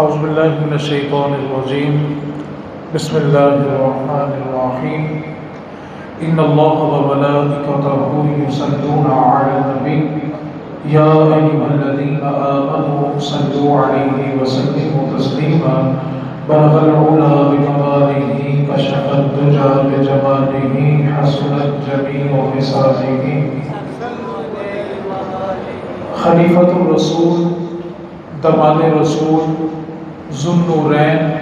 اعوذ باللہ من الشیطان الرجیم بسم اللہ الرحمن الرحیم ان اللہ وملائکتہ یصلون علی النبی یا ایھا الذین آمنوا صلوا علیہ وسلموا تسلیما بلغ العلا بکمالہ کشف الدجی بجمالہ حسنت جمیع خصالہ خلیفۃ الرسول دماد رسول ذو النورین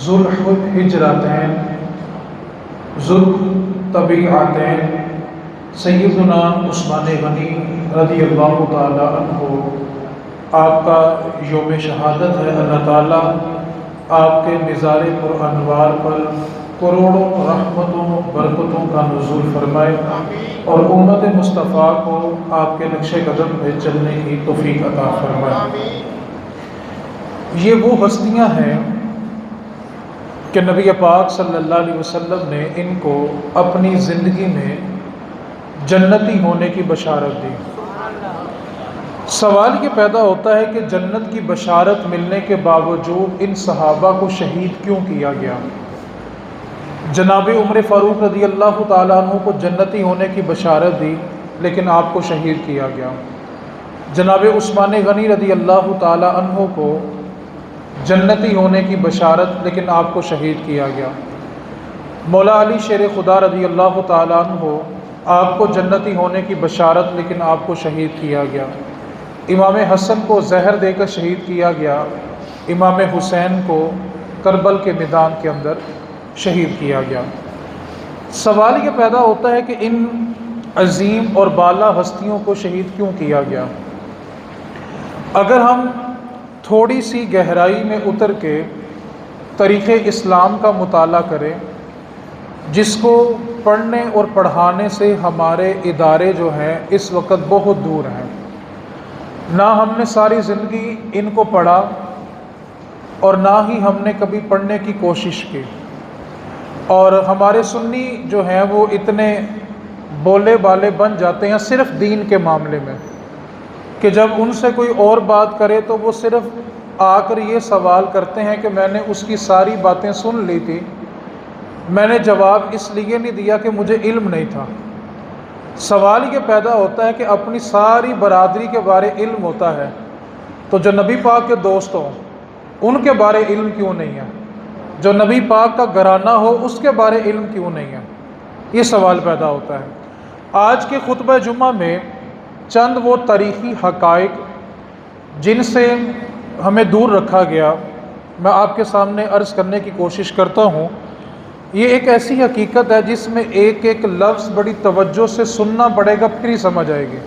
ذو الحجرتین ذو الطبیعتین سیدنا عثمان غنی رضی اللہ تعالی عنہ، آپ کا یوم شہادت ہے۔ اللہ تعالیٰ آپ کے مزار پر انوار پر کروڑوں رحمتوں برکتوں کا نزول فرمائے اور امت مصطفیٰ کو آپ کے نقش قدم پہ چلنے کی توفیق عطا فرمائے۔ یہ وہ ہستیاں ہیں کہ نبی پاک صلی اللہ علیہ وسلم نے ان کو اپنی زندگی میں جنتی ہونے کی بشارت دی۔ سوال یہ پیدا ہوتا ہے کہ جنت کی بشارت ملنے کے باوجود ان صحابہ کو شہید کیوں کیا گیا؟ جناب عمر فاروق رضی اللہ تعالیٰ عنہ کو جنتی ہونے کی بشارت دی لیکن آپ کو شہید کیا گیا۔ جناب عثمان غنی رضی اللہ تعالیٰ عنہ کو جنتی ہونے کی بشارت لیکن آپ کو شہید کیا گیا۔ مولا علی شیر خدا رضی اللہ تعالیٰ عنہ، آپ کو جنتی ہونے کی بشارت لیکن آپ کو شہید کیا گیا۔ امام حسن کو زہر دے کر شہید کیا گیا، امام حسین کو کربل کے میدان کے اندر شہید کیا گیا۔ سوال یہ پیدا ہوتا ہے کہ ان عظیم اور بالا ہستیوں کو شہید کیوں کیا گیا؟ اگر ہم تھوڑی سی گہرائی میں اتر کے تاریخ اسلام کا مطالعہ کریں، جس کو پڑھنے اور پڑھانے سے ہمارے ادارے جو ہیں اس وقت بہت دور ہیں، نہ ہم نے ساری زندگی ان کو پڑھا اور نہ ہی ہم نے کبھی پڑھنے کی کوشش کی، اور ہمارے سنی جو ہیں وہ اتنے بولے بالے بن جاتے ہیں صرف دین کے معاملے میں کہ جب ان سے کوئی اور بات کرے تو وہ صرف آ کر یہ سوال کرتے ہیں کہ میں نے اس کی ساری باتیں سن لی تھی، میں نے جواب اس لیے نہیں دیا کہ مجھے علم نہیں تھا۔ سوال یہ پیدا ہوتا ہے کہ اپنی ساری برادری کے بارے علم ہوتا ہے تو جو نبی پاک کے دوست ہوں ان کے بارے علم کیوں نہیں ہے؟ جو نبی پاک کا گھرانہ ہو اس کے بارے علم کیوں نہیں ہے؟ یہ سوال پیدا ہوتا ہے۔ آج کے خطبہ جمعہ میں چند وہ تاریخی حقائق جن سے ہمیں دور رکھا گیا میں آپ کے سامنے عرض کرنے کی کوشش کرتا ہوں۔ یہ ایک ایسی حقیقت ہے جس میں ایک ایک لفظ بڑی توجہ سے سننا پڑے گا، پھر ہی سمجھ آئے گی،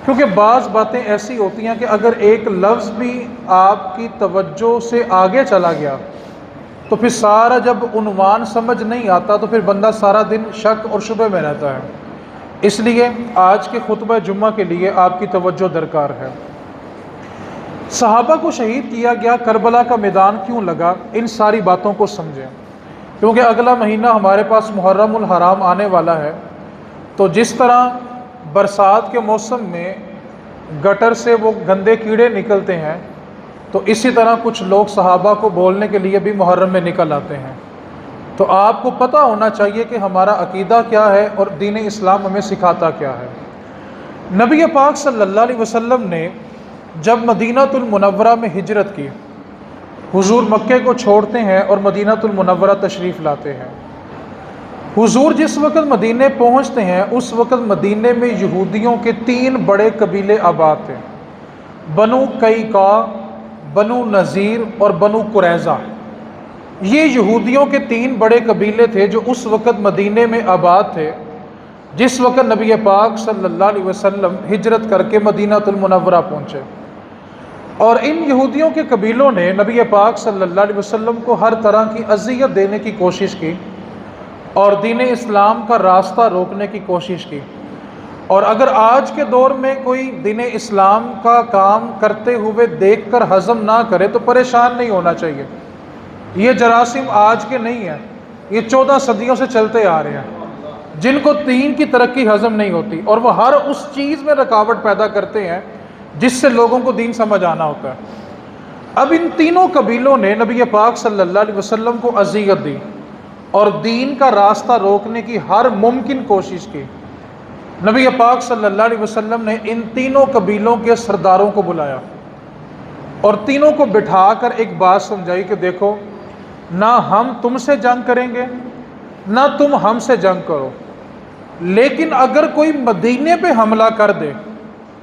کیونکہ بعض باتیں ایسی ہوتی ہیں کہ اگر ایک لفظ بھی آپ کی توجہ سے آگے چلا گیا تو پھر سارا جب عنوان سمجھ نہیں آتا تو پھر بندہ سارا دن شک اور شبہ میں رہتا ہے۔ اس لیے آج کے خطبہ جمعہ کے لیے آپ کی توجہ درکار ہے۔ صحابہ کو شہید کیا گیا، کربلا کا میدان کیوں لگا، ان ساری باتوں کو سمجھیں، کیونکہ اگلا مہینہ ہمارے پاس محرم الحرام آنے والا ہے۔ تو جس طرح برسات کے موسم میں گٹر سے وہ گندے کیڑے نکلتے ہیں تو اسی طرح کچھ لوگ صحابہ کو بولنے کے لیے بھی محرم میں نکل آتے ہیں۔ تو آپ کو پتہ ہونا چاہیے کہ ہمارا عقیدہ کیا ہے اور دین اسلام ہمیں سکھاتا کیا ہے۔ نبی پاک صلی اللہ علیہ وسلم نے جب مدینہ المنورہ میں ہجرت کی، حضور مکے کو چھوڑتے ہیں اور مدینہ المنورہ تشریف لاتے ہیں۔ حضور جس وقت مدینے پہنچتے ہیں اس وقت مدینے میں یہودیوں کے 3 بڑے قبیلے آباد تھے، بنو قینقاع، بنو نذیر اور بنو قریظہ۔ یہ یہودیوں کے 3 بڑے قبیلے تھے جو اس وقت مدینے میں آباد تھے جس وقت نبی پاک صلی اللہ علیہ وسلم ہجرت کر کے مدینہ المنورہ پہنچے، اور ان یہودیوں کے قبیلوں نے نبی پاک صلی اللہ علیہ وسلم کو ہر طرح کی اذیت دینے کی کوشش کی اور دین اسلام کا راستہ روکنے کی کوشش کی۔ اور اگر آج کے دور میں کوئی دین اسلام کا کام کرتے ہوئے دیکھ کر ہضم نہ کرے تو پریشان نہیں ہونا چاہیے۔ یہ جراثیم آج کے نہیں ہیں، یہ 14 صدیوں سے چلتے آ رہے ہیں، جن کو دین کی ترقی ہضم نہیں ہوتی اور وہ ہر اس چیز میں رکاوٹ پیدا کرتے ہیں جس سے لوگوں کو دین سمجھ آنا ہوتا ہے۔ اب ان تینوں قبیلوں نے نبی پاک صلی اللہ علیہ وسلم کو اذیت دی اور دین کا راستہ روکنے کی ہر ممکن کوشش کی۔ نبی پاک صلی اللہ علیہ وسلم نے ان تینوں قبیلوں کے سرداروں کو بلایا اور تینوں کو بٹھا کر ایک بات سمجھائی کہ دیکھو، نہ ہم تم سے جنگ کریں گے نہ تم ہم سے جنگ کرو، لیکن اگر کوئی مدینے پہ حملہ کر دے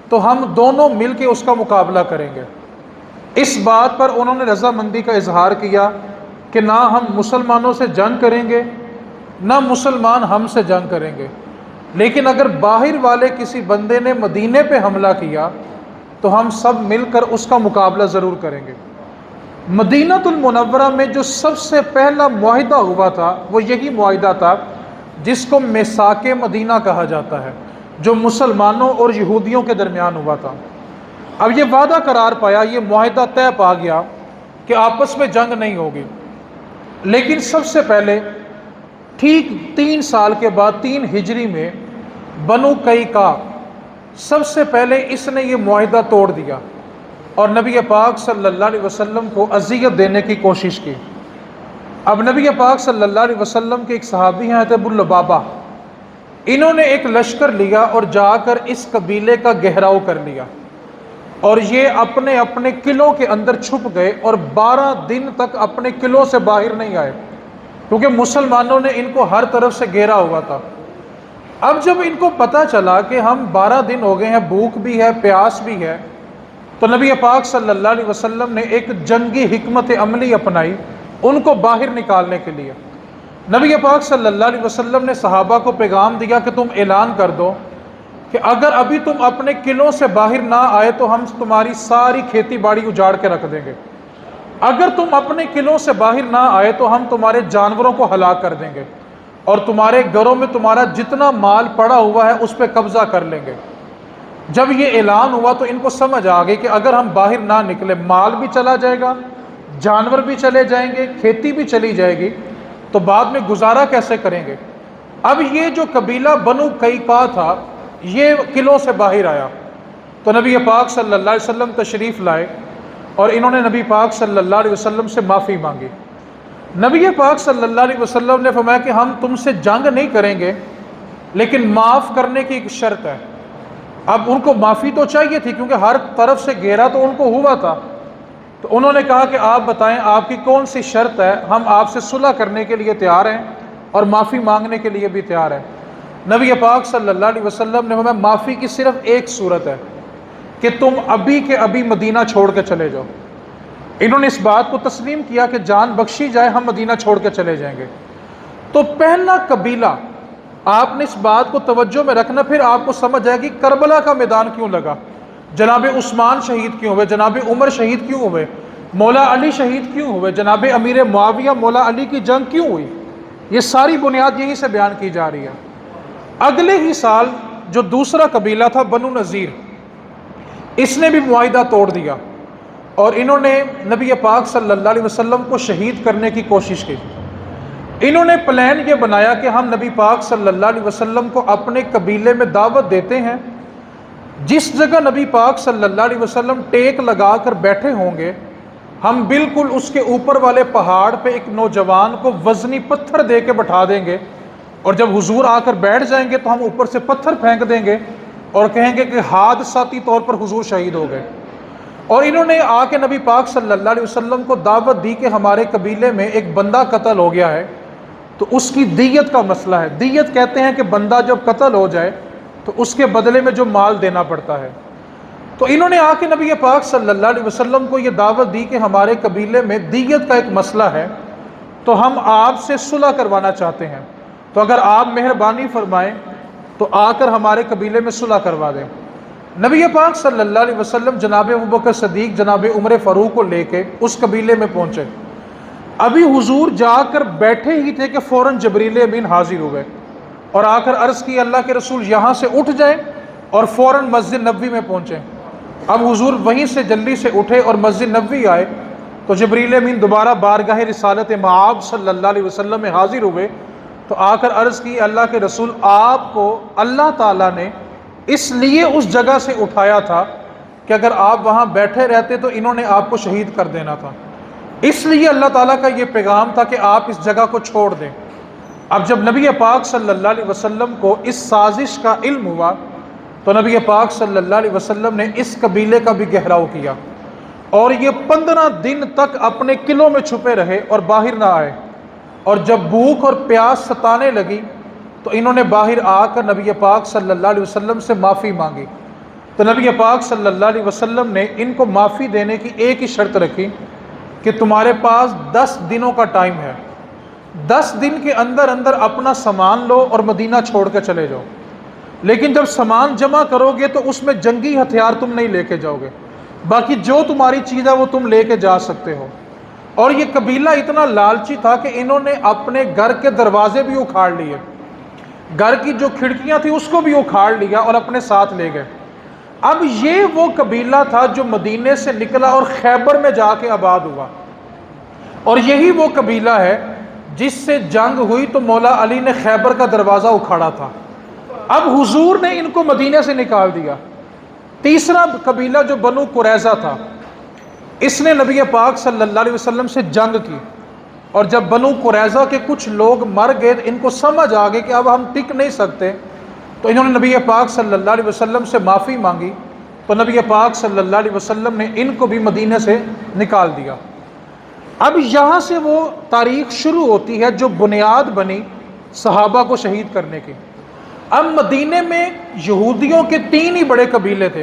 تو ہم دونوں مل کے اس کا مقابلہ کریں گے۔ اس بات پر انہوں نے رضامندی کا اظہار کیا کہ نہ ہم مسلمانوں سے جنگ کریں گے نہ مسلمان ہم سے جنگ کریں گے، لیکن اگر باہر والے کسی بندے نے مدینے پہ حملہ کیا تو ہم سب مل کر اس کا مقابلہ ضرور کریں گے۔ مدینۃ المنورہ میں جو سب سے پہلا معاہدہ ہوا تھا وہ یہی معاہدہ تھا جس کو میثاق مدینہ کہا جاتا ہے، جو مسلمانوں اور یہودیوں کے درمیان ہوا تھا۔ اب یہ وعدہ قرار پایا، یہ معاہدہ طے پا گیا کہ آپس میں جنگ نہیں ہوگی، لیکن سب سے پہلے ٹھیک 3 سال کے بعد 3 ہجری میں بنو قینقاع سب سے پہلے اس نے یہ معاہدہ توڑ دیا اور نبی پاک صلی اللہ علیہ وسلم کو اذیت دینے کی کوشش کی۔ اب نبی پاک صلی اللہ علیہ وسلم کے ایک صحابی ہیں ابو لبابہ، انہوں نے ایک لشکر لیا اور جا کر اس قبیلے کا گھیراؤ کر لیا اور یہ اپنے اپنے قلعوں کے اندر چھپ گئے اور 12 دن تک اپنے قلعوں سے باہر نہیں آئے، کیونکہ مسلمانوں نے ان کو ہر طرف سے گھیرا ہوا تھا۔ اب جب ان کو پتہ چلا کہ ہم 12 دن ہو گئے ہیں، بھوک بھی ہے پیاس بھی ہے، تو نبی پاک صلی اللہ علیہ وسلم نے ایک جنگی حکمت عملی اپنائی ان کو باہر نکالنے کے لیے۔ نبی پاک صلی اللہ علیہ وسلم نے صحابہ کو پیغام دیا کہ تم اعلان کر دو کہ اگر ابھی تم اپنے قلعوں سے باہر نہ آئے تو ہم تمہاری ساری کھیتی باڑی اجاڑ کے رکھ دیں گے، اگر تم اپنے قلعوں سے باہر نہ آئے تو ہم تمہارے جانوروں کو ہلاک کر دیں گے اور تمہارے گھروں میں تمہارا جتنا مال پڑا ہوا ہے اس پہ قبضہ کر لیں گے۔ جب یہ اعلان ہوا تو ان کو سمجھ آ گئی کہ اگر ہم باہر نہ نکلے مال بھی چلا جائے گا، جانور بھی چلے جائیں گے، کھیتی بھی چلی جائے گی، تو بعد میں گزارا کیسے کریں گے۔ اب یہ جو قبیلہ بنو قینقاع تھا یہ قلعوں سے باہر آیا تو نبی پاک صلی اللہ علیہ وسلم تشریف لائے اور انہوں نے نبی پاک صلی اللہ علیہ وسلم سے معافی مانگی۔ نبی پاک صلی اللہ علیہ وسلم نے فرمایا کہ ہم تم سے جنگ نہیں کریں گے، لیکن معاف کرنے کی ایک شرط ہے۔ اب ان کو معافی تو چاہیے تھی کیونکہ ہر طرف سے گھیرا تو ان کو ہوا تھا، تو انہوں نے کہا کہ آپ بتائیں آپ کی کون سی شرط ہے، ہم آپ سے صلح کرنے کے لیے تیار ہیں اور معافی مانگنے کے لیے بھی تیار ہیں۔ نبی پاک صلی اللہ علیہ وسلم نے فرمایا معافی کی صرف ایک صورت ہے کہ تم ابھی کے ابھی مدینہ چھوڑ کے چلے جاؤ۔ انہوں نے اس بات کو تسلیم کیا کہ جان بخشی جائے، ہم مدینہ چھوڑ کے چلے جائیں گے۔ تو پہلا قبیلہ، آپ نے اس بات کو توجہ میں رکھنا، پھر آپ کو سمجھ آئے گی کربلا کا میدان کیوں لگا، جناب عثمان شہید کیوں ہوئے، جناب عمر شہید کیوں ہوئے، مولا علی شہید کیوں ہوئے، جناب امیر معاویہ مولا علی کی جنگ کیوں ہوئی، یہ ساری بنیاد یہیں سے بیان کی جا رہی ہے۔ اگلے ہی سال جو دوسرا قبیلہ تھا بنو نذیر، اس نے بھی معاہدہ توڑ دیا اور انہوں نے نبی پاک صلی اللہ علیہ وسلم کو شہید کرنے کی کوشش کی۔ انہوں نے پلان یہ بنایا کہ ہم نبی پاک صلی اللہ علیہ وسلم کو اپنے قبیلے میں دعوت دیتے ہیں، جس جگہ نبی پاک صلی اللہ علیہ وسلم ٹیک لگا کر بیٹھے ہوں گے ہم بالکل اس کے اوپر والے پہاڑ پہ ایک نوجوان کو وزنی پتھر دے کے بٹھا دیں گے، اور جب حضور آ کر بیٹھ جائیں گے تو ہم اوپر سے پتھر پھینک دیں گے اور کہیں گے کہ حادثاتی طور پر حضور شہید ہو گئے۔ اور انہوں نے آ کے نبی پاک صلی اللہ علیہ وسلم کو دعوت دی کہ ہمارے قبیلے میں ایک بندہ قتل ہو گیا ہے، تو اس کی دیت کا مسئلہ ہے۔ دیت کہتے ہیں کہ بندہ جب قتل ہو جائے تو اس کے بدلے میں جو مال دینا پڑتا ہے۔ تو انہوں نے آ کے نبی پاک صلی اللہ علیہ وسلم کو یہ دعوت دی کہ ہمارے قبیلے میں دیت کا ایک مسئلہ ہے، تو ہم آپ سے صلح کروانا چاہتے ہیں، تو اگر آپ مہربانی فرمائیں تو آ کر ہمارے قبیلے میں صلح کروا دیں۔ نبی پاک صلی اللہ علیہ وسلم جناب ابوبکر صدیق جناب عمر فاروق کو لے کے اس قبیلے میں پہنچے۔ ابھی حضور جا کر بیٹھے ہی تھے کہ فوراً جبریل امین حاضر ہوئے اور آ کر عرض کی اللہ کے رسول یہاں سے اٹھ جائیں اور فوراً مسجد نبوی میں پہنچیں۔ اب حضور وہیں سے جلدی سے اٹھے اور مسجد نبوی آئے تو جبریل امین دوبارہ بارگاہ رسالت مآب صلی اللہ علیہ وسلم میں حاضر ہوئے، تو آ کر عرض کی اللہ کے رسول آپ کو اللہ تعالیٰ نے اس لیے اس جگہ سے اٹھایا تھا کہ اگر آپ وہاں بیٹھے رہتے تو انہوں نے آپ کو شہید کر دینا تھا، اس لیے اللہ تعالیٰ کا یہ پیغام تھا کہ آپ اس جگہ کو چھوڑ دیں۔ اب جب نبی پاک صلی اللہ علیہ وسلم کو اس سازش کا علم ہوا تو نبی پاک صلی اللہ علیہ وسلم نے اس قبیلے کا بھی گھیراؤ کیا، اور یہ 15 دن تک اپنے قلعوں میں چھپے رہے اور باہر نہ آئے، اور جب بھوک اور پیاس ستانے لگی تو انہوں نے باہر آ کر نبی پاک صلی اللہ علیہ وسلم سے معافی مانگی، تو نبی پاک صلی اللہ علیہ وسلم نے ان کو معافی دینے کی ایک ہی شرط رکھی کہ تمہارے پاس 10 دنوں کا ٹائم ہے، 10 دن کے اندر اندر اپنا سامان لو اور مدینہ چھوڑ کے چلے جاؤ، لیکن جب سامان جمع کرو گے تو اس میں جنگی ہتھیار تم نہیں لے کے جاؤ گے، باقی جو تمہاری چیز ہے وہ تم لے کے جا سکتے ہو۔ اور یہ قبیلہ اتنا لالچی تھا کہ انہوں نے اپنے گھر کے دروازے بھی اکھاڑ لیے، گھر کی جو کھڑکیاں تھیں اس کو بھی اکھاڑ لیا اور اپنے ساتھ لے گئے۔ اب یہ وہ قبیلہ تھا جو مدینے سے نکلا اور خیبر میں جا کے آباد ہوا، اور یہی وہ قبیلہ ہے جس سے جنگ ہوئی تو مولا علی نے خیبر کا دروازہ اکھاڑا تھا۔ اب حضور نے ان کو مدینے سے نکال دیا۔ تیسرا قبیلہ جو بنو قریظہ تھا، اس نے نبی پاک صلی اللہ علیہ وسلم سے جنگ کی، اور جب بنو قریظہ کے کچھ لوگ مر گئے ان کو سمجھ آ گئی کہ اب ہم ٹک نہیں سکتے، تو انہوں نے نبی پاک صلی اللہ علیہ وسلم سے معافی مانگی، تو نبی پاک صلی اللہ علیہ وسلم نے ان کو بھی مدینے سے نکال دیا۔ اب یہاں سے وہ تاریخ شروع ہوتی ہے جو بنیاد بنی صحابہ کو شہید کرنے کی۔ اب مدینے میں یہودیوں کے 3 ہی بڑے قبیلے تھے،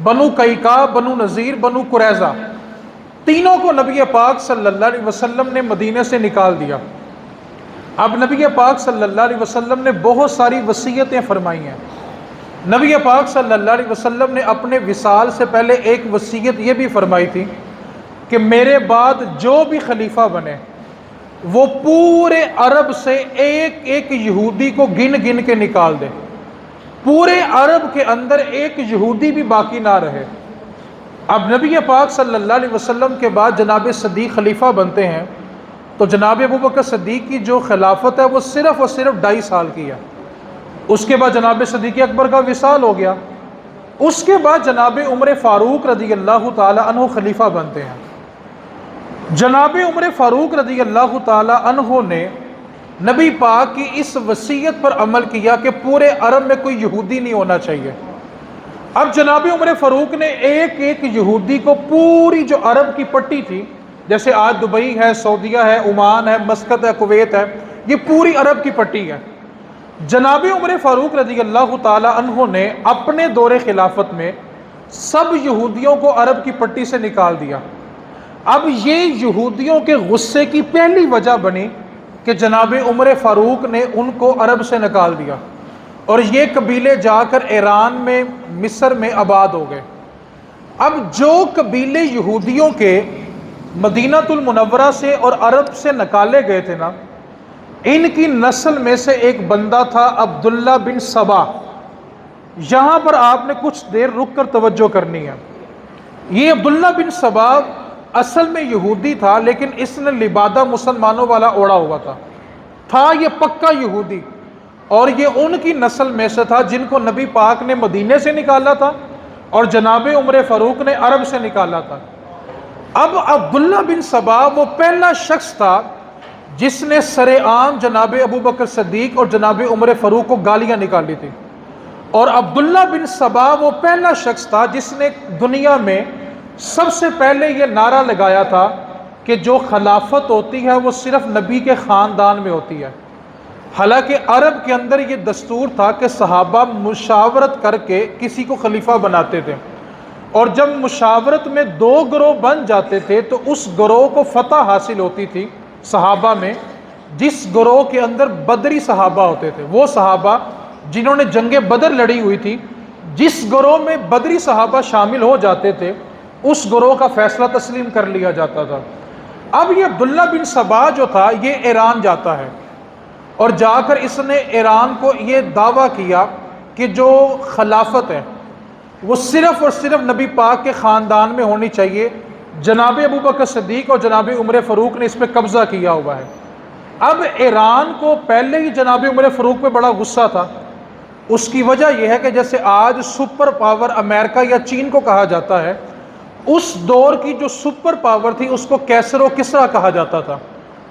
بنو قیقاع، بنو نذیر، بنو قریظہ، تینوں کو نبی پاک صلی اللہ علیہ وسلم نے مدینے سے نکال دیا۔ اب نبی پاک صلی اللہ علیہ وسلم نے بہت ساری وصیتیں فرمائی ہیں۔ نبی پاک صلی اللہ علیہ وسلم نے اپنے وصال سے پہلے ایک وصیت یہ بھی فرمائی تھی کہ میرے بعد جو بھی خلیفہ بنے وہ پورے عرب سے ایک ایک یہودی کو گن گن کے نکال دے، پورے عرب کے اندر ایک یہودی بھی باقی نہ رہے۔ اب نبی پاک صلی اللہ علیہ وسلم کے بعد جناب صدیق خلیفہ بنتے ہیں، تو جناب ابوبکر صدیق کی جو خلافت ہے وہ صرف اور صرف 2.5 سال کی ہے۔ اس کے بعد جناب صدیق اکبر کا وصال ہو گیا، اس کے بعد جناب عمر فاروق رضی اللہ تعالی عنہ خلیفہ بنتے ہیں۔ جناب عمر فاروق رضی اللہ تعالی عنہ نے نبی پاک کی اس وصیت پر عمل کیا کہ پورے عرب میں کوئی یہودی نہیں ہونا چاہیے۔ اب جناب عمر فاروق نے ایک ایک یہودی کو پوری جو عرب کی پٹی تھی، جیسے آج دبئی ہے، سعودیہ ہے، عمان ہے، مسقط ہے، کویت ہے، یہ پوری عرب کی پٹی ہے، جناب عمر فاروق رضی اللہ تعالی عنہ نے اپنے دور خلافت میں سب یہودیوں کو عرب کی پٹی سے نکال دیا۔ اب یہ یہودیوں کے غصے کی پہلی وجہ بنی کہ جناب عمر فاروق نے ان کو عرب سے نکال دیا، اور یہ قبیلے جا کر ایران میں، مصر میں آباد ہو گئے۔ اب جو قبیلے یہودیوں کے مدینہ المنورہ سے اور عرب سے نکالے گئے تھے نا، ان کی نسل میں سے ایک بندہ تھا عبداللہ بن سبا۔ یہاں پر آپ نے کچھ دیر رک کر توجہ کرنی ہے۔ یہ عبداللہ بن سبا اصل میں یہودی تھا، لیکن اس نے لبادہ مسلمانوں والا اوڑا ہوا تھا یہ پکا یہودی، اور یہ ان کی نسل میں سے تھا جن کو نبی پاک نے مدینے سے نکالا تھا اور جناب عمر فاروق نے عرب سے نکالا تھا۔ اب عبداللہ بن سبا وہ پہلا شخص تھا جس نے سر عام جناب ابوبکر صدیق اور جناب عمر فاروق کو گالیاں نکالی تھی، اور عبداللہ بن سبا وہ پہلا شخص تھا جس نے دنیا میں سب سے پہلے یہ نعرہ لگایا تھا کہ جو خلافت ہوتی ہے وہ صرف نبی کے خاندان میں ہوتی ہے۔ حالانکہ عرب کے اندر یہ دستور تھا کہ صحابہ مشاورت کر کے کسی کو خلیفہ بناتے تھے، اور جب مشاورت میں 2 گروہ بن جاتے تھے تو اس گروہ کو فتح حاصل ہوتی تھی صحابہ میں، جس گروہ کے اندر بدری صحابہ ہوتے تھے، وہ صحابہ جنہوں نے جنگ بدر لڑی ہوئی تھی، جس گروہ میں بدری صحابہ شامل ہو جاتے تھے اس گروہ کا فیصلہ تسلیم کر لیا جاتا تھا۔ اب یہ عبداللہ بن سبا جو تھا یہ ایران جاتا ہے، اور جا کر اس نے ایران کو یہ دعویٰ کیا کہ جو خلافت ہے وہ صرف اور صرف نبی پاک کے خاندان میں ہونی چاہیے۔ جناب ابوبکر صدیق اور جناب عمر فاروق نے اس پہ قبضہ کیا ہوا ہے۔ اب ایران کو پہلے ہی جناب عمر فاروق پہ بڑا غصہ تھا، اس کی وجہ یہ ہے کہ جیسے آج سپر پاور امریکہ یا چین کو کہا جاتا ہے، اس دور کی جو سپر پاور تھی اس کو کیسر و کسریٰ کہا جاتا تھا،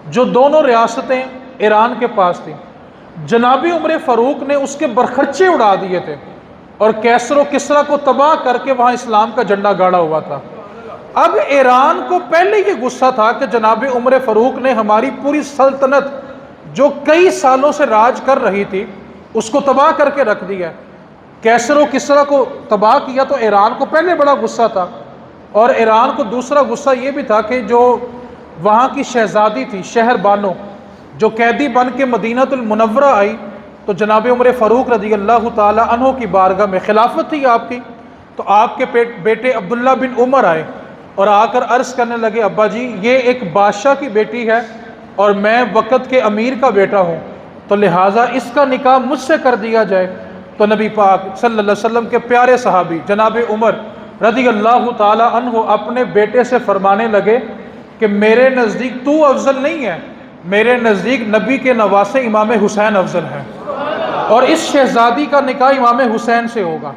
جو دونوں ریاستیں ایران کے پاس تھیں۔ جناب عمر فاروق نے اس کے برخرچے اڑا دیے تھے اور کیسر و کسریٰ کو تباہ کر کے وہاں اسلام کا جھنڈا گاڑا ہوا تھا۔ اب ایران کو پہلے یہ غصہ تھا کہ جناب عمر فاروق نے ہماری پوری سلطنت جو کئی سالوں سے راج کر رہی تھی اس کو تباہ کر کے رکھ دیا۔ کیسر و کسریٰ کو تباہ کیا تو ایران کو پہلے بڑا غصہ تھا، اور ایران کو دوسرا غصہ یہ بھی تھا کہ جو وہاں کی شہزادی تھی شہر بانو، جو قیدی بن کے مدینہ المنورہ آئی، تو جناب عمر فاروق رضی اللہ تعالی عنہ کی بارگاہ میں خلافت تھی آپ کی، تو آپ کے بیٹے عبداللہ بن عمر آئے اور آ کر عرض کرنے لگے، ابا جی یہ ایک بادشاہ کی بیٹی ہے اور میں وقت کے امیر کا بیٹا ہوں، تو لہٰذا اس کا نکاح مجھ سے کر دیا جائے۔ تو نبی پاک صلی اللہ علیہ وسلم کے پیارے صحابی جناب عمر رضی اللہ تعالی عنہ اپنے بیٹے سے فرمانے لگے کہ میرے نزدیک تو افضل نہیں ہے، میرے نزدیک نبی کے نواسے امام حسین افضل ہیں، اور اس شہزادی کا نکاح امام حسین سے ہوگا۔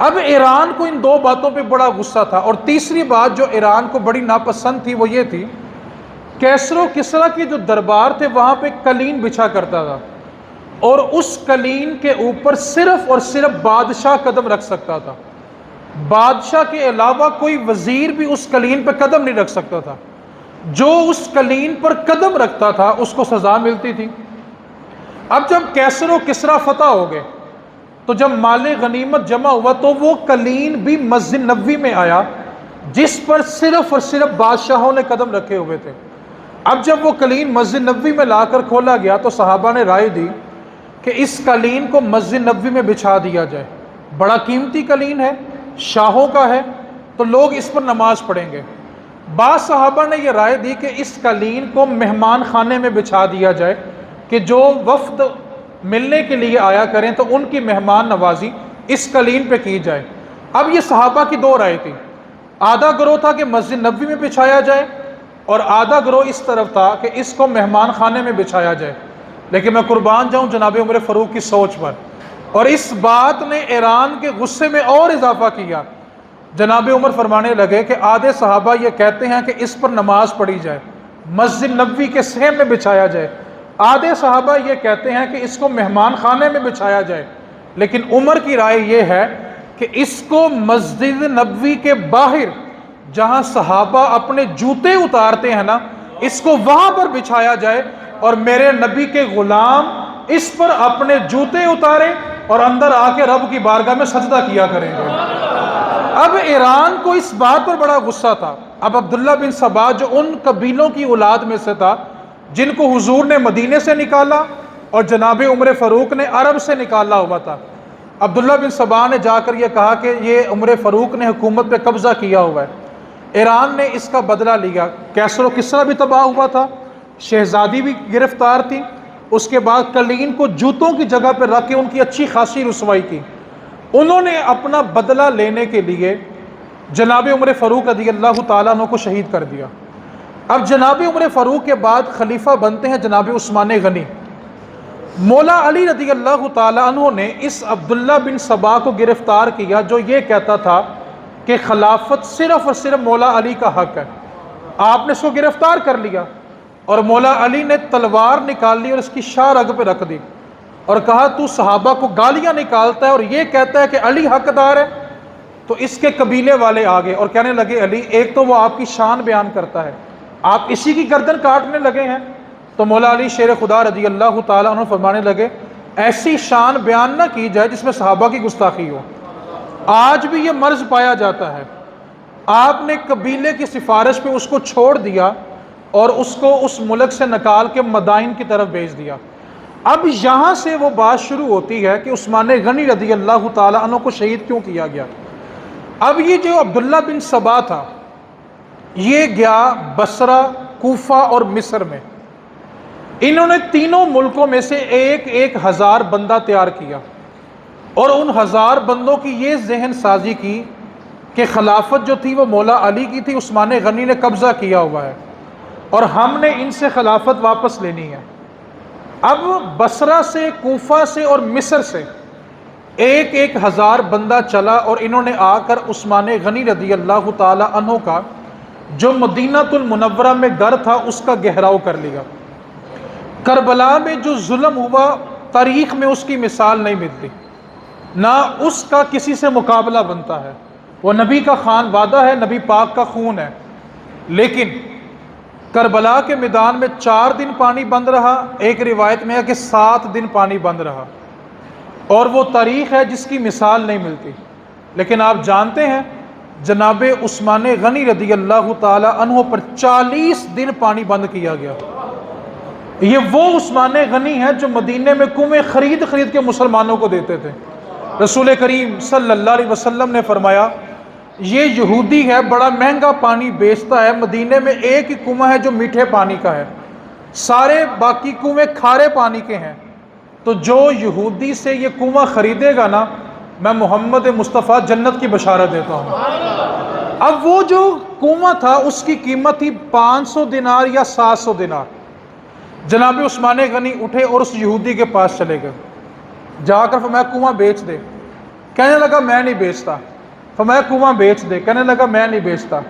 اب ایران کو ان دو باتوں پہ بڑا غصہ تھا، اور تیسری بات جو ایران کو بڑی ناپسند تھی وہ یہ تھی، کیسر و کسریٰ کے جو دربار تھے وہاں پہ قلین بچھا کرتا تھا، اور اس قلین کے اوپر صرف اور صرف بادشاہ قدم رکھ سکتا تھا، بادشاہ کے علاوہ کوئی وزیر بھی اس قلین پہ قدم نہیں رکھ سکتا تھا۔ جو اس قلین پر قدم رکھتا تھا اس کو سزا ملتی تھی۔ اب جب کیسر و کسریٰ فتح ہو گئے تو جب مال غنیمت جمع ہوا تو وہ قلین بھی مسجد نبوی میں آیا جس پر صرف اور صرف بادشاہوں نے قدم رکھے ہوئے تھے۔ اب جب وہ قلین مسجد نبوی میں لا کر کھولا گیا تو صحابہ نے رائے دی کہ اس قلین کو مسجد نبوی میں بچھا دیا جائے، بڑا قیمتی قلین ہے، شاہوں کا ہے، تو لوگ اس پر نماز پڑھیں گے۔ بعض صحابہ نے یہ رائے دی کہ اس قلین کو مہمان خانے میں بچھا دیا جائے کہ جو وفد ملنے کے لیے آیا کریں تو ان کی مہمان نوازی اس قلین پہ کی جائے۔ اب یہ صحابہ کی دو رائے تھی، آدھا گروہ تھا کہ مسجد نبوی میں بچھایا جائے اور آدھا گروہ اس طرف تھا کہ اس کو مہمان خانے میں بچھایا جائے۔ لیکن میں قربان جاؤں جناب عمر فاروق کی سوچ پر، اور اس بات نے ایران کے غصے میں اور اضافہ کیا۔ جناب عمر فرمانے لگے کہ آدھے صحابہ یہ کہتے ہیں کہ اس پر نماز پڑھی جائے، مسجد نبوی کے صحن میں بچھایا جائے، آدھے صحابہ یہ کہتے ہیں کہ اس کو مہمان خانے میں بچھایا جائے، لیکن عمر کی رائے یہ ہے کہ اس کو مسجد نبوی کے باہر جہاں صحابہ اپنے جوتے اتارتے ہیں نا، اس کو وہاں پر بچھایا جائے اور میرے نبی کے غلام اس پر اپنے جوتے اتاریں اور اندر آ کے رب کی بارگاہ میں سجدہ کیا کریں گے۔ اب ایران کو اس بات پر بڑا غصہ تھا۔ اب عبداللہ بن سبا جو ان قبیلوں کی اولاد میں سے تھا جن کو حضور نے مدینے سے نکالا اور جناب عمر فاروق نے عرب سے نکالا ہوا تھا، عبداللہ بن سبا نے جا کر یہ کہا کہ یہ عمر فاروق نے حکومت پہ قبضہ کیا ہوا ہے۔ ایران نے اس کا بدلہ لیا، کیسر و کسریٰ بھی تباہ ہوا تھا، شہزادی بھی گرفتار تھی، اس کے بعد قلین کو جوتوں کی جگہ پہ رکھ کے ان کی اچھی خاصی رسوائی کی۔ انہوں نے اپنا بدلہ لینے کے لیے جناب عمر فاروق رضی اللہ تعالیٰ عنہ کو شہید کر دیا۔ اب جناب عمر فاروق کے بعد خلیفہ بنتے ہیں جناب عثمان غنی۔ مولا علی رضی اللہ تعالیٰ عنہ نے اس عبداللہ بن سبا کو گرفتار کیا جو یہ کہتا تھا کہ خلافت صرف اور صرف مولا علی کا حق ہے۔ آپ نے اس کو گرفتار کر لیا اور مولا علی نے تلوار نکال لی اور اس کی شاہ رگ پہ رکھ دی اور کہا تو صحابہ کو گالیاں نکالتا ہے اور یہ کہتا ہے کہ علی حقدار ہے۔ تو اس کے قبیلے والے آگے اور کہنے لگے علی ایک تو وہ آپ کی شان بیان کرتا ہے، آپ اسی کی گردن کاٹنے لگے ہیں۔ تو مولا علی شیر خدا رضی اللہ تعالیٰ عنہ فرمانے لگے ایسی شان بیان نہ کی جائے جس میں صحابہ کی گستاخی ہو، آج بھی یہ مرض پایا جاتا ہے۔ آپ نے قبیلے کی سفارش پہ اس کو چھوڑ دیا اور اس کو اس ملک سے نکال کے مدائن کی طرف بھیج دیا۔ اب یہاں سے وہ بات شروع ہوتی ہے کہ عثمان غنی رضی اللہ تعالیٰ عنہ کو شہید کیوں کیا گیا۔ اب یہ جو عبداللہ بن سبا تھا یہ گیا بصرہ، کوفہ اور مصر میں، انہوں نے تینوں ملکوں میں سے ایک ہزار بندہ تیار کیا اور ان ہزار بندوں کی یہ ذہن سازی کی کہ خلافت جو تھی وہ مولا علی کی تھی، عثمان غنی نے قبضہ کیا ہوا ہے اور ہم نے ان سے خلافت واپس لینی ہے۔ اب بصرہ سے، کوفہ سے اور مصر سے ایک ایک ہزار بندہ چلا اور انہوں نے آ کر عثمان غنی رضی اللہ تعالی عنہ کا جو مدینہ المنورہ میں گھر تھا اس کا گہراؤ کر لیا۔ کربلا میں جو ظلم ہوا تاریخ میں اس کی مثال نہیں ملتی، نہ اس کا کسی سے مقابلہ بنتا ہے۔ وہ نبی کا خان وعدہ ہے، نبی پاک کا خون ہے، لیکن کربلا کے میدان میں 4 دن پانی بند رہا، ایک روایت میں ہے کہ 7 دن پانی بند رہا، اور وہ تاریخ ہے جس کی مثال نہیں ملتی۔ لیکن آپ جانتے ہیں جناب عثمان غنی رضی اللہ تعالی عنہ پر 40 دن پانی بند کیا گیا۔ یہ وہ عثمان غنی ہے جو مدینے میں کنویں خرید کے مسلمانوں کو دیتے تھے۔ رسول کریم صلی اللہ علیہ وسلم نے فرمایا یہ یہودی ہے، بڑا مہنگا پانی بیچتا ہے، مدینے میں ایک ہی کنواں ہے جو میٹھے پانی کا ہے، سارے باقی کنویں کھارے پانی کے ہیں، تو جو یہودی سے یہ کنواں خریدے گا نا، میں محمد مصطفیٰ جنت کی بشارت دیتا ہوں۔ اب وہ جو کنواں تھا اس کی قیمت تھی 500 دینار یا 700 دینار۔ جناب عثمان غنی اٹھے اور اس یہودی کے پاس چلے گئے، جا کر فرمایا کنواں بیچ دے۔ کہنے لگا میں نہیں بیچتا۔ فرمایا کنواں بیچ دے۔ کہنے لگا میں نہیں بیچتا۔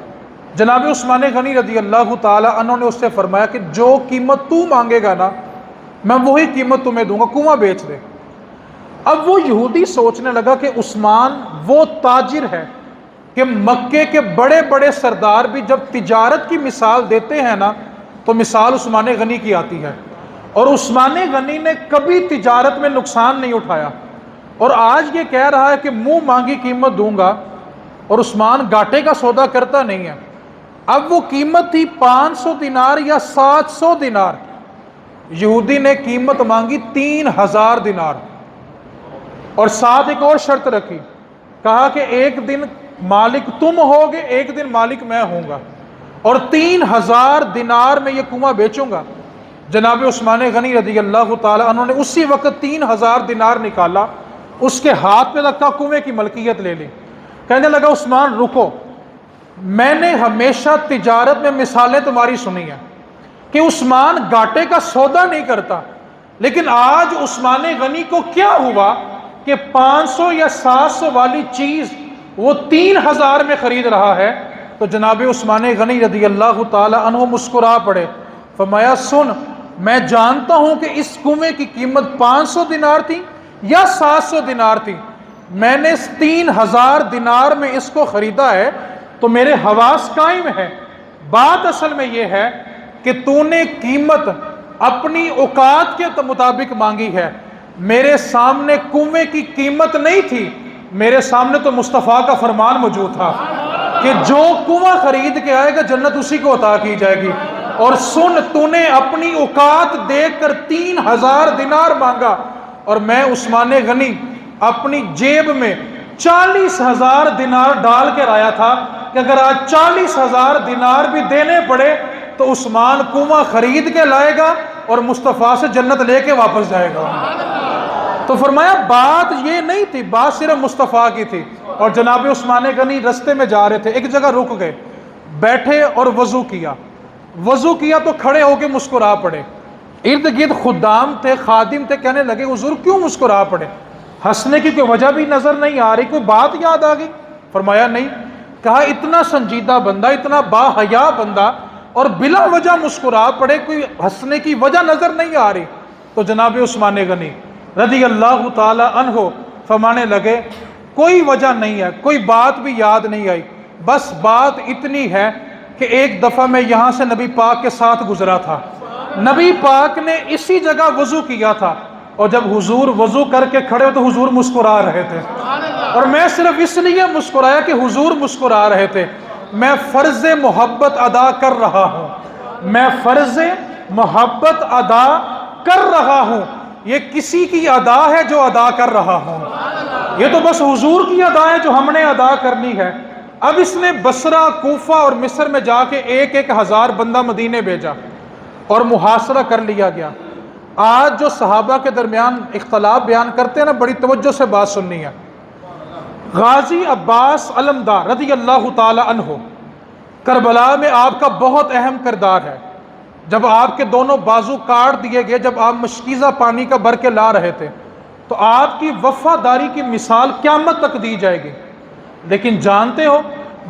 جناب عثمان غنی رضی اللہ تعالی عنہ نے اس سے فرمایا کہ جو قیمت تو مانگے گا نا میں وہی قیمت تمہیں دوں گا، کنواں بیچ دے۔ اب وہ یہودی سوچنے لگا کہ عثمان وہ تاجر ہے کہ مکے کے بڑے بڑے سردار بھی جب تجارت کی مثال دیتے ہیں نا تو مثال عثمان غنی کی آتی ہے، اور عثمان غنی نے کبھی تجارت میں نقصان نہیں اٹھایا، اور آج یہ کہہ رہا ہے کہ منہ مانگی قیمت دوں گا، اور عثمان گھاٹے کا سودا کرتا نہیں ہے۔ اب وہ قیمت تھی 500 دینار یا 700 دینار، یہودی نے قیمت مانگی 3000 دینار، اور ساتھ ایک اور شرط رکھی، کہا کہ ایک دن مالک تم ہوگے، ایک دن مالک میں ہوں گا، اور 3000 دینار میں یہ کنواں بیچوں گا۔ جناب عثمان غنی رضی اللہ تعالی عنہ نے اسی وقت 3000 دینار نکالا، اس کے ہاتھ میں رکھا، کنویں کی ملکیت لے لی۔ کہنے لگا عثمان رکو، میں نے ہمیشہ تجارت میں مثالیں تمہاری سنی ہیں کہ عثمان گھاٹے کا سودا نہیں کرتا، لیکن آج عثمان غنی کو کیا ہوا کہ 500 یا 700 والی چیز وہ 3000 میں خرید رہا ہے۔ تو جناب عثمان غنی رضی اللہ تعالی عنہ مسکرا پڑے، فرمایا سن، میں جانتا ہوں کہ اس کنویں کی قیمت 500 دینار تھی یا 700 دینار تھی، میں نے 3000 دینار میں اس کو خریدا ہے، تو میرے حواس قائم ہے۔ بات اصل میں یہ ہے کہ تو نے قیمت اپنی اوقات کے مطابق مانگی ہے، میرے سامنے کنویں کی قیمت نہیں تھی، میرے سامنے تو مصطفیٰ کا فرمان موجود تھا کہ جو کنواں خرید کے آئے گا جنت اسی کو عطا کی جائے گی۔ اور سن، تو نے اپنی اوقات دیکھ کر 3000 دینار مانگا، اور میں عثمان غنی اپنی جیب میں 40,000 دینار ڈال کے آیا تھا کہ اگر آج 40,000 دینار بھی دینے پڑے تو عثمان کنواں خرید کے لائے گا اور مصطفیٰ سے جنت لے کے واپس جائے گا۔ تو فرمایا بات یہ نہیں تھی، بات صرف مصطفیٰ کی تھی۔ اور جناب عثمان غنی رستے میں جا رہے تھے، ایک جگہ رک گئے، بیٹھے اور وضو کیا تو کھڑے ہو کے مسکرا پڑے۔ ارد گرد خدام تھے، خادم تھے، کہنے لگے حضور کیوں مسکرا پڑے؟ ہنسنے کی کوئی وجہ بھی نظر نہیں آ رہی، کوئی بات یاد آ گئی؟ فرمایا نہیں۔ کہا اتنا سنجیدہ بندہ، اتنا با حیا بندہ، اور بلا وجہ مسکرا پڑے، کوئی ہنسنے کی وجہ نظر نہیں آ رہی؟ تو جناب عثمان غنی رضی اللہ تعالی عنہ فرمانے لگے کوئی وجہ نہیں ہے، کوئی بات بھی یاد نہیں آئی، بس بات اتنی ہے کہ ایک دفعہ میں یہاں سے نبی پاک کے ساتھ گزرا تھا، نبی پاک نے اسی جگہ وضو کیا تھا، اور جب حضور وضو کر کے کھڑے ہو تو حضور مسکرا رہے تھے، اور میں صرف اس لیے مسکرایا کہ حضور مسکرا رہے تھے۔ میں فرض محبت ادا کر رہا ہوں، میں فرض محبت ادا کر رہا ہوں، یہ کسی کی ادا ہے جو ادا کر رہا ہوں، یہ تو بس حضور کی ادا ہے جو ہم نے ادا کرنی ہے۔ اب اس نے بصرہ، کوفہ اور مصر میں جا کے 1,000 بندہ مدینے بھیجا اور محاصرہ کر لیا گیا۔ آج جو صحابہ کے درمیان اختلاف بیان کرتے ہیں نا، بڑی توجہ سے بات سننی ہے۔ غازی عباس علمدار رضی اللہ تعالی عنہ کربلا میں آپ کا بہت اہم کردار ہے۔ جب آپ کے دونوں بازو کاٹ دیے گئے، جب آپ مشکیزہ پانی کا بھر کے لا رہے تھے، تو آپ کی وفاداری کی مثال قیامت تک دی جائے گی۔ لیکن جانتے ہو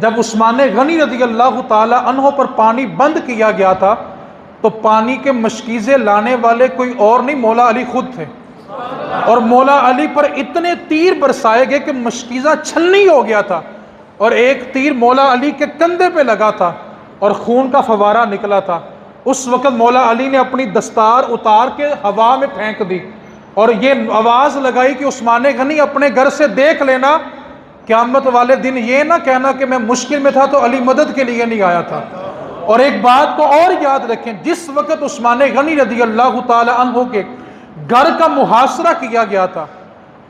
جب عثمان غنی رضی اللہ تعالی عنہ پر پانی بند کیا گیا تھا تو پانی کے مشکیزیں لانے والے کوئی اور نہیں، مولا علی خود تھے، اور مولا علی پر اتنے تیر برسائے گئے کہ مشکیزہ چھلنی ہو گیا تھا، اور ایک تیر مولا علی کے کندھے پہ لگا تھا اور خون کا فوارہ نکلا تھا۔ اس وقت مولا علی نے اپنی دستار اتار کے ہوا میں پھینک دی اور یہ آواز لگائی کہ عثمان غنی اپنے گھر سے دیکھ لینا، قیامت والے دن یہ نہ کہنا کہ میں مشکل میں تھا تو علی مدد کے لیے نہیں آیا تھا۔ اور ایک بات کو اور یاد رکھیں، جس وقت عثمان غنی رضی اللہ تعالی عنہ کے گھر کا محاصرہ کیا گیا تھا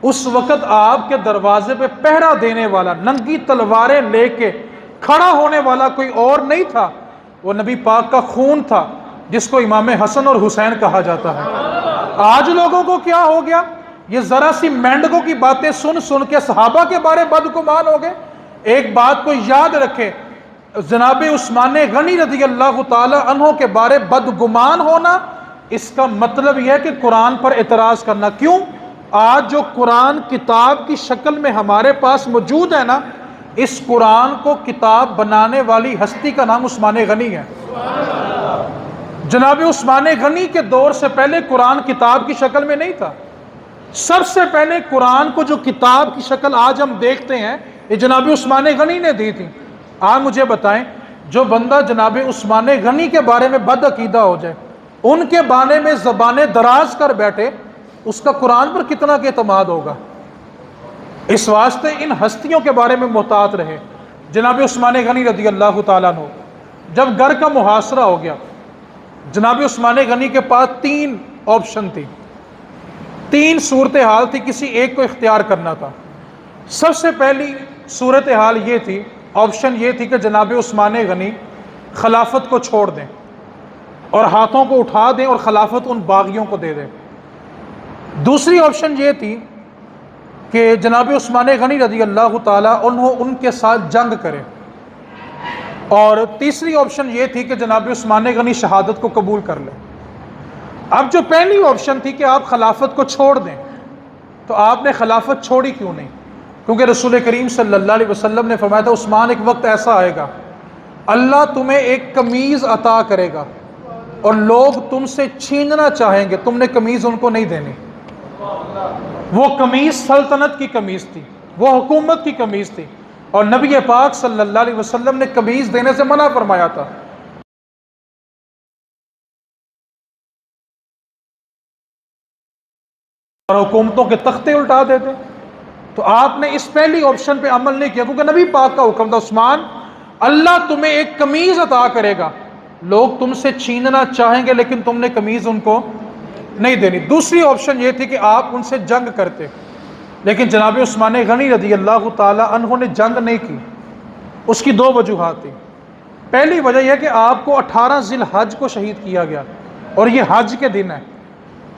اس وقت آپ کے دروازے پہ پہرا دینے والا، ننگی تلواریں لے کے کھڑا ہونے والا کوئی اور نہیں تھا، وہ نبی پاک کا خون تھا جس کو امام حسن اور حسین کہا جاتا ہے۔ آج لوگوں کو کیا ہو گیا، یہ ذرا سی مینڈکوں کی باتیں سن سن کے صحابہ کے بارے بدگمان ہو گئے۔ ایک بات کو یاد رکھیں، جناب عثمان غنی رضی اللہ تعالی عنہ کے بارے بدگمان ہونا، اس کا مطلب یہ ہے کہ قرآن پر اعتراض کرنا۔ کیوں؟ آج جو قرآن کتاب کی شکل میں ہمارے پاس موجود ہے نا، اس قرآن کو کتاب بنانے والی ہستی کا نام عثمان غنی ہے۔ جناب عثمان غنی کے دور سے پہلے قرآن کتاب کی شکل میں نہیں تھا۔ سب سے پہلے قرآن کو جو کتاب کی شکل آج ہم دیکھتے ہیں یہ جناب عثمان غنی نے دی تھی۔ آپ مجھے بتائیں، جو بندہ جناب عثمان غنی کے بارے میں بد عقیدہ ہو جائے، ان کے بارے میں زبانیں دراز کر بیٹھے، اس کا قرآن پر کتنا اعتماد ہوگا؟ اس واسطے ان ہستیوں کے بارے میں محتاط رہے۔ جناب عثمان غنی رضی اللہ تعالیٰ عنہ جب گھر کا محاصرہ ہو گیا، جناب عثمان غنی کے پاس 3 آپشن تھی، 3 صورتحال تھی، کسی ایک کو اختیار کرنا تھا۔ سب سے پہلی صورتحال یہ تھی، آپشن یہ تھی کہ جناب عثمان غنی خلافت کو چھوڑ دیں اور ہاتھوں کو اٹھا دیں اور خلافت ان باغیوں کو دے دیں۔ دوسری آپشن یہ تھی کہ جناب عثمان غنی رضی اللہ تعالیٰ عنہ ان کے ساتھ جنگ کرے، اور تیسری آپشن یہ تھی کہ جناب عثمان غنی شہادت کو قبول کر لے۔ اب جو پہلی آپشن تھی کہ آپ خلافت کو چھوڑ دیں، تو آپ نے خلافت چھوڑی کیوں نہیں؟ کیونکہ رسول کریم صلی اللہ علیہ وسلم نے فرمایا تھا عثمان ایک وقت ایسا آئے گا اللہ تمہیں ایک قمیض عطا کرے گا اور لوگ تم سے چھیننا چاہیں گے، تم نے قمیض ان کو نہیں دینی۔ وہ قمیض سلطنت کی قمیض تھی، وہ حکومت کی قمیض تھی، اور نبی پاک صلی اللہ علیہ وسلم نے قمیض دینے سے منع فرمایا تھا۔ اور حکومتوں کے تختے الٹا دیتے۔ تو آپ نے اس پہلی آپشن پہ عمل نہیں کیا، کیونکہ نبی پاک کا حکم تھا عثمان اللہ تمہیں ایک قمیض عطا کرے گا، لوگ تم سے چھیننا چاہیں گے لیکن تم نے قمیض ان کو نہیں دینی۔ دوسری آپشن یہ تھی کہ آپ ان سے جنگ کرتے، لیکن جناب عثمان غنی رضی اللہ تعالی عنہ نے جنگ نہیں کی۔ اس کی 2 وجوہات تھیں۔ پہلی وجہ یہ کہ آپ کو 18 ذی الحج کو شہید کیا گیا، اور یہ حج کے دن ہے۔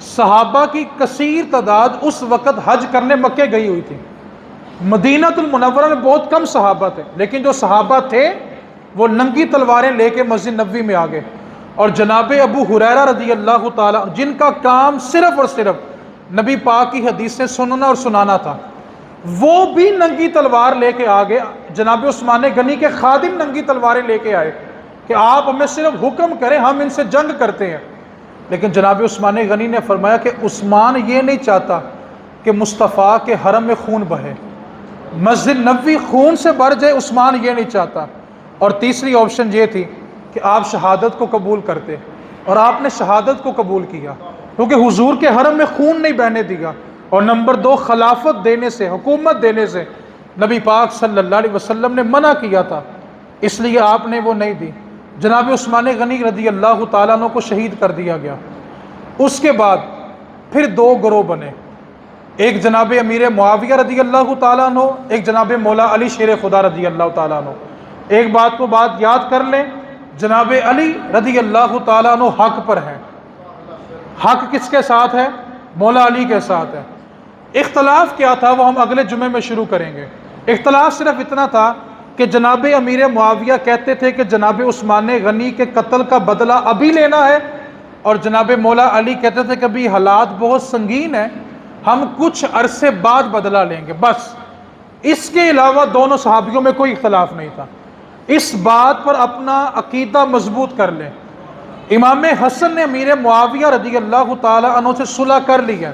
صحابہ کی کثیر تعداد اس وقت حج کرنے مکے گئی ہوئی تھی، مدینہ المنورہ میں بہت کم صحابہ تھے، لیکن جو صحابہ تھے وہ ننگی تلواریں لے کے مسجد نبوی میں آ گئے، اور جناب ابو ہریرہ رضی اللہ تعالیٰ جن کا کام صرف اور صرف نبی پاک کی حدیثیں سننا اور سنانا تھا، وہ بھی ننگی تلوار لے کے آ گئے۔ جناب عثمان غنی کے خادم ننگی تلواریں لے کے آئے کہ آپ ہمیں صرف حکم کریں، ہم ان سے جنگ کرتے ہیں۔ لیکن جناب عثمان غنی نے فرمایا کہ عثمان یہ نہیں چاہتا کہ مصطفیٰ کے حرم میں خون بہے، مسجد نبوی خون سے بھر جائے، عثمان یہ نہیں چاہتا۔ اور تیسری آپشن یہ تھی کہ آپ شہادت کو قبول کرتے، اور آپ نے شہادت کو قبول کیا کیونکہ حضور کے حرم میں خون نہیں بہنے دیا، اور نمبر 2 خلافت دینے سے، حکومت دینے سے نبی پاک صلی اللہ علیہ وسلم نے منع کیا تھا، اس لیے آپ نے وہ نہیں دی۔ جناب عثمان غنی رضی اللہ تعالیٰ عنہ کو شہید کر دیا گیا۔ اس کے بعد پھر 2 گروہ بنے، ایک جناب امیر معاویہ رضی اللہ تعالیٰ عنہ، ایک جناب مولا علی شیر خدا رضی اللہ تعالیٰ عنہ۔ ایک بات کو یاد کر لیں، جناب علی رضی اللہ تعالیٰ عنہ حق پر ہیں۔ حق کس کے ساتھ ہے؟ مولا علی کے ساتھ ہے۔ اختلاف کیا تھا وہ ہم اگلے جمعے میں شروع کریں گے۔ اختلاف صرف اتنا تھا کہ جناب امیر معاویہ کہتے تھے کہ جناب عثمان غنی کے قتل کا بدلہ ابھی لینا ہے، اور جناب مولا علی کہتے تھے کہ ابھی حالات بہت سنگین ہیں، ہم کچھ عرصے بعد بدلہ لیں گے بس۔ اس کے علاوہ دونوں صحابیوں میں کوئی اختلاف نہیں تھا۔ اس بات پر اپنا عقیدہ مضبوط کر لیں۔ امام حسن نے امیر معاویہ رضی اللہ تعالی عنہ سے صلح کر لی ہے۔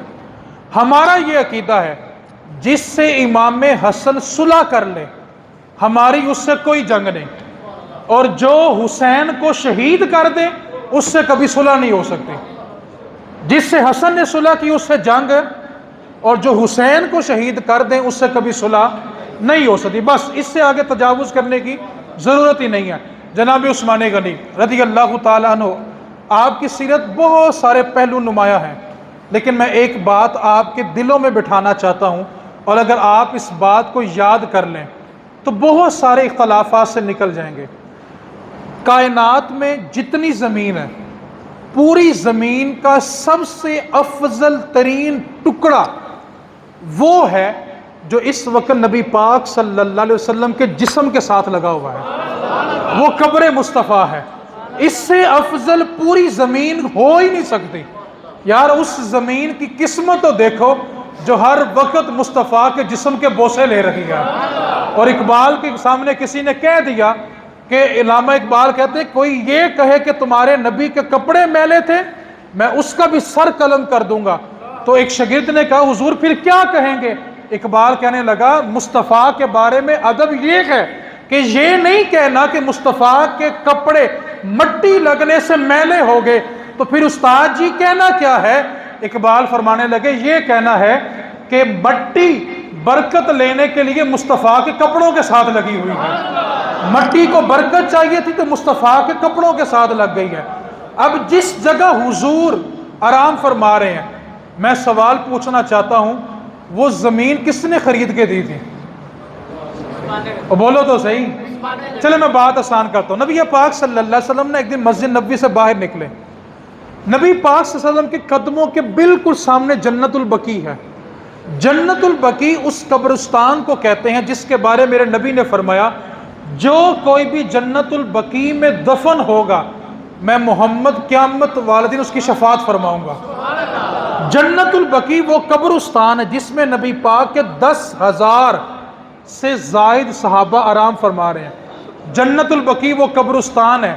ہمارا یہ عقیدہ ہے جس سے امام حسن صلح کر لے ہماری اس سے کوئی جنگ نہیں، اور جو حسین کو شہید کر دے اس سے کبھی صلح نہیں ہو سکتی۔ جس سے حسن نے صلح کی اس سے جنگ ہے، اور جو حسین کو شہید کر دیں اس سے کبھی صلح نہیں ہو سکتی۔ بس اس سے آگے تجاوز کرنے کی ضرورت ہی نہیں ہے۔ جناب عثمان غنی رضی اللہ تعالیٰ عنہ، آپ کی سیرت بہت سارے پہلو نمایاں ہیں، لیکن میں ایک بات آپ کے دلوں میں بٹھانا چاہتا ہوں، اور اگر آپ اس بات کو یاد کر لیں تو بہت سارے اختلافات سے نکل جائیں گے۔ کائنات میں جتنی زمین ہے، پوری زمین کا سب سے افضل ترین ٹکڑا وہ ہے جو اس وقت نبی پاک صلی اللہ علیہ وسلم کے جسم کے ساتھ لگا ہوا ہے، وہ قبر مصطفیٰ ہے۔ اس سے افضل پوری زمین ہو ہی نہیں سکتی۔ یار اس زمین کی قسمت تو دیکھو جو ہر وقت مصطفیٰ کے جسم کے بوسے لے رہی ہے۔ اور اقبال کے سامنے کسی نے کہہ دیا کہ علامہ اقبال کہتے ہیں کوئی یہ کہے کہ تمہارے نبی کے کپڑے میلے تھے، میں اس کا بھی سر قلم کر دوں گا۔ تو ایک شاگرد نے کہا حضور پھر کیا کہیں گے؟ اقبال کہنے لگا مصطفیٰ کے بارے میں ادب یہ ہے کہ یہ نہیں کہنا کہ مصطفیٰ کے کپڑے مٹی لگنے سے میلے ہو گئے، تو پھر استاد جی کہنا کیا ہے؟ اقبال فرمانے لگے یہ کہنا ہے کہ مٹی برکت لینے کے لیے مصطفیٰ کے کپڑوں کے ساتھ لگی ہوئی ہے۔ مٹی کو برکت چاہیے تھی تو مصطفیٰ کے کپڑوں کے ساتھ لگ گئی ہے۔ اب جس جگہ حضور آرام فرما رہے ہیں، میں سوال پوچھنا چاہتا ہوں وہ زمین کس نے خرید کے دی تھی؟ بولو تو صحیح۔ چلے میں بات آسان کرتا ہوں۔ نبی پاک صلی اللہ علیہ وسلم نے ایک دن مسجد نبوی سے باہر نکلے۔ نبی پاک صلی اللہ علیہ وسلم کے قدموں کے بالکل سامنے جنت البقیع ہے۔ جنت البقیع اس قبرستان کو کہتے ہیں جس کے بارے میرے نبی نے فرمایا جو کوئی بھی جنت البقیع میں دفن ہوگا میں محمد قیامت والدین اس کی شفاعت فرماؤں گا۔ جنت البقیع وہ قبرستان ہے جس میں نبی پاک کے 10,000 سے زائد صحابہ آرام فرما رہے ہیں۔ جنت البقیع وہ قبرستان ہے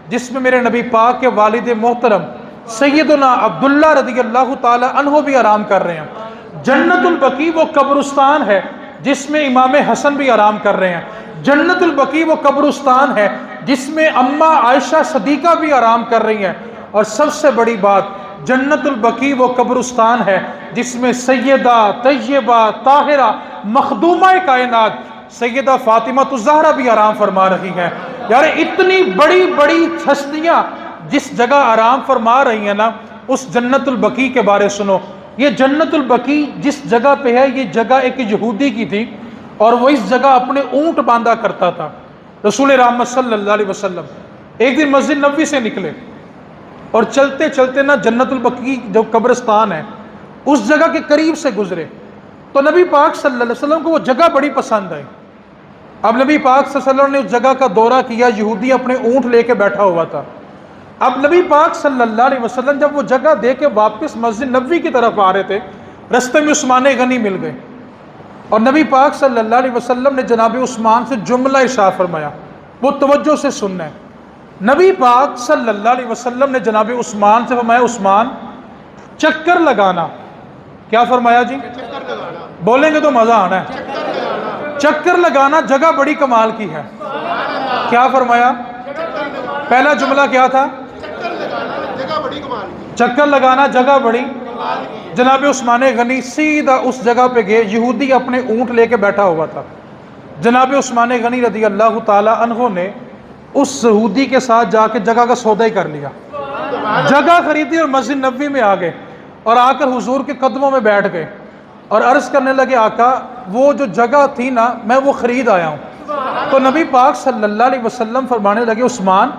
جس میں میرے نبی پاک کے والد محترم سیدنا عبداللہ رضی اللہ تعالی عنہ بھی آرام کر رہے ہیں۔ جنت البقیع وہ قبرستان ہے جس میں امام حسن بھی آرام کر رہے ہیں۔ جنت البقیع وہ قبرستان ہے جس میں اماں عائشہ صدیقہ بھی آرام کر رہی ہیں، اور سب سے بڑی بات جنت البقیع وہ قبرستان ہے جس میں سیدہ طیبہ طاہرہ مخدومہ کائنات سیدہ فاطمہ الزہرا بھی آرام فرما رہی ہیں۔ یار اتنی بڑی بڑی ہستیاں جس جگہ آرام فرما رہی ہیں نا، اس جنت البقیع کے بارے سنو۔ یہ جنت البقیع جس جگہ پہ ہے یہ جگہ ایک یہودی کی تھی، اور وہ اس جگہ اپنے اونٹ باندھا کرتا تھا۔ رسول رحمت صلی اللہ علیہ وسلم ایک دن مسجد نبوی سے نکلے اور چلتے چلتے نا جنت البقیع جو قبرستان ہے اس جگہ کے قریب سے گزرے، تو نبی پاک صلی اللہ علیہ وسلم کو وہ جگہ بڑی پسند آئی۔ اب نبی پاک صلی اللہ علیہ وسلم نے اس جگہ کا دورہ کیا، یہودی اپنے اونٹ لے کے بیٹھا ہوا تھا۔ اب نبی پاک صلی اللہ علیہ وسلم جب وہ جگہ دے کے واپس مسجد نبوی کی طرف آ رہے تھے، رستے میں عثمان غنی مل گئے، اور نبی پاک صلی اللہ علیہ وسلم نے جناب عثمان سے جملہ ارشاد فرمایا، وہ توجہ سے سننا ہے۔ نبی پاک صلی اللہ علیہ وسلم نے جناب عثمان سے فرمایا عثمان چکر لگانا۔ کیا فرمایا جی؟ بولیں گے تو مزہ آنا ہے۔ چکر لگانا جگہ بڑی کمال کی ہے۔ کیا فرمایا؟ پہلا جملہ کیا تھا؟ چکر لگانا جگہ بڑی۔ جناب عثمان غنی سیدھا اس جگہ پہ گئے، یہودی اپنے اونٹ لے کے بیٹھا ہوا تھا۔ جناب عثمان غنی رضی اللہ تعالی عنہ نے اس یہودی کے ساتھ جا کے جگہ کا سودا ہی کر لیا، جگہ خریدی اور مسجد نبوی میں آ گئے، اور آ کر حضور کے قدموں میں بیٹھ گئے اور عرض کرنے لگے آقا وہ جو جگہ تھی نا میں وہ خرید آیا ہوں۔ تو نبی پاک صلی اللہ علیہ وسلم فرمانے لگے عثمان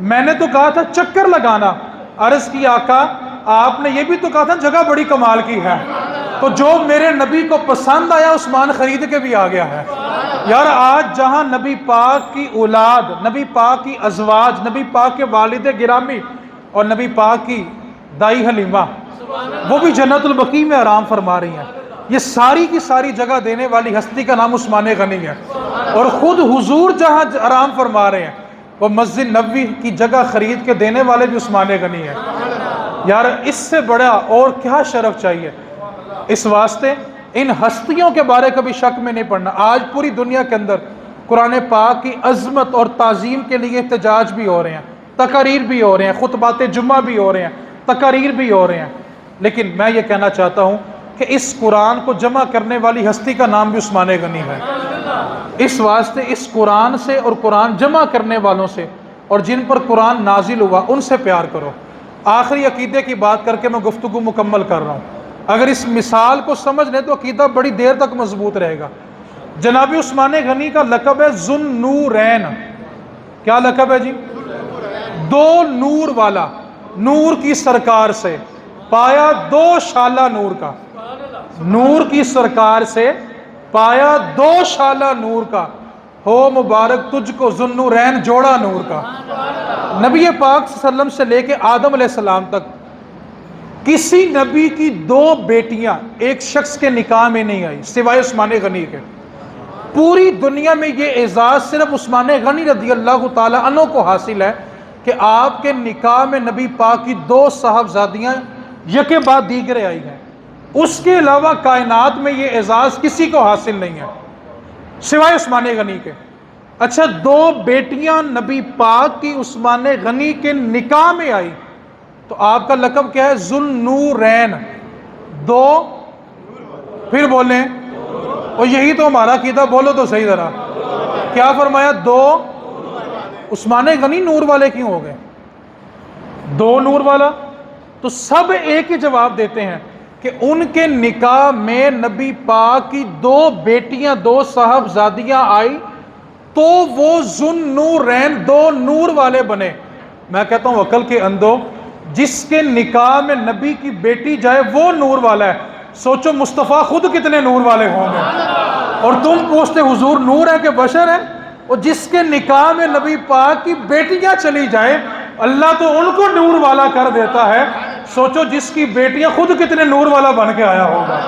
میں نے تو کہا تھا چکر لگانا، عرض کی آقا آپ نے یہ بھی تو کہا تھا جگہ بڑی کمال کی ہے۔ تو جو میرے نبی کو پسند آیا عثمان خرید کے بھی آ گیا ہے۔ یار آج جہاں نبی پاک کی اولاد، نبی پاک کی ازواج، نبی پاک کے والد گرامی اور نبی پاک کی دائی حلیمہ وہ بھی جنت البقیع میں آرام فرما رہی ہیں۔ یہ ساری کی ساری جگہ دینے والی ہستی کا نام عثمان غنی ہے، اور خود حضور جہاں آرام فرما رہے ہیں وہ مسجد نبوی کی جگہ خرید کے دینے والے بھی عثمان غنی ہیں۔ یار اس سے بڑا اور کیا شرف چاہیے؟ اس واسطے ان ہستیوں کے بارے کبھی شک میں نہیں پڑنا۔ آج پوری دنیا کے اندر قرآن پاک کی عظمت اور تعظیم کے لیے احتجاج بھی ہو رہے ہیں، تقاریر بھی ہو رہے ہیں، خطبات جمعہ بھی ہو رہے ہیں، تقاریر بھی ہو رہے ہیں، لیکن میں یہ کہنا چاہتا ہوں کہ اس قرآن کو جمع کرنے والی ہستی کا نام بھی عثمان غنی ہے۔ اس واسطے اس قرآن سے اور قرآن جمع کرنے والوں سے اور جن پر قرآن نازل ہوا ان سے پیار کرو۔ آخری عقیدے کی بات کر کے میں گفتگو مکمل کر رہا ہوں۔ اگر اس مثال کو سمجھ لیں تو عقیدہ بڑی دیر تک مضبوط رہے گا۔ جناب عثمان غنی کا لقب ہے ذو النورین۔ کیا لقب ہے جی؟ دو نور والا، نور کی سرکار سے پایا دو شالہ نور کا، نور کی سرکار سے پایا دو شالہ نور کا، ہو مبارک تجھ کو ذو النورین جوڑا نور کا۔ نبی پاک صلی اللہ علیہ وسلم سے لے کے آدم علیہ السلام تک کسی نبی کی دو بیٹیاں ایک شخص کے نکاح میں نہیں آئی سوائے عثمان غنی کے۔ پوری دنیا میں یہ اعزاز صرف عثمان غنی رضی اللہ تعالی عنہ کو حاصل ہے کہ آپ کے نکاح میں نبی پاک کی دو صاحبزادیاں یکے بعد دیگرے آئی ہیں۔ اس کے علاوہ کائنات میں یہ اعزاز کسی کو حاصل نہیں ہے سوائے عثمان غنی کے۔ اچھا، دو بیٹیاں نبی پاک کی عثمان غنی کے نکاح میں آئی تو آپ کا لقب کیا ہے؟ ذو النورین، دو، پھر بولیں، اور یہی تو ہمارا عقیدہ، بولو تو صحیح ذرا، کیا فرمایا؟ دو۔ عثمان غنی نور والے کیوں ہو گئے؟ دو نور والا؟ تو سب ایک ہی جواب دیتے ہیں کہ ان کے نکاح میں نبی پاک کی دو بیٹیاں، دو صاحبزادیاں آئی تو وہ ذو النورین، دو نور والے بنے۔ میں کہتا ہوں عقل کے اندھو، جس کے نکاح میں نبی کی بیٹی جائے وہ نور والا ہے، سوچو مصطفیٰ خود کتنے نور والے ہوں گے، اور تم پوچھتے حضور نور ہے کہ بشر ہے؟ اور جس کے نکاح میں نبی پاک کی بیٹیاں چلی جائیں اللہ تو ان کو نور والا کر دیتا ہے، سوچو جس کی بیٹیاں خود کتنے نور والا بن کے آیا ہوگا۔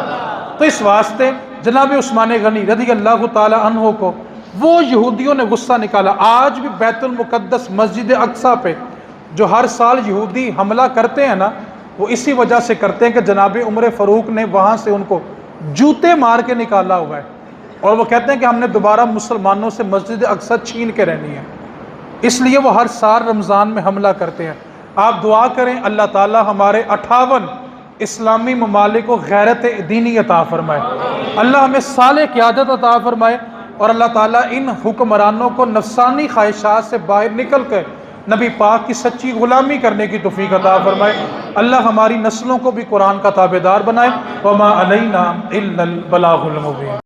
تو اس واسطے جناب عثمان غنی رضی اللہ تعالی عنہ کو وہ یہودیوں نے غصہ نکالا۔ آج بھی بیت المقدس مسجد اقصیٰ پہ جو ہر سال یہودی حملہ کرتے ہیں نا، وہ اسی وجہ سے کرتے ہیں کہ جناب عمر فاروق نے وہاں سے ان کو جوتے مار کے نکالا ہوا ہے، اور وہ کہتے ہیں کہ ہم نے دوبارہ مسلمانوں سے مسجد اقصیٰ چھین کے رہنی ہے، اس لیے وہ ہر سال رمضان میں حملہ کرتے ہیں۔ آپ دعا کریں اللہ تعالی ہمارے 58 اسلامی ممالک کو غیرت دینی عطا فرمائے، اللہ ہمیں صالح قیادت عطا فرمائے، اور اللہ تعالیٰ ان حکمرانوں کو نفسانی خواہشات سے باہر نکل کر نبی پاک کی سچی غلامی کرنے کی توفیق عطا فرمائے۔ اللہ ہماری نسلوں کو بھی قرآن کا تابعدار بنائے۔ وما علینا الا البلاغ المبین۔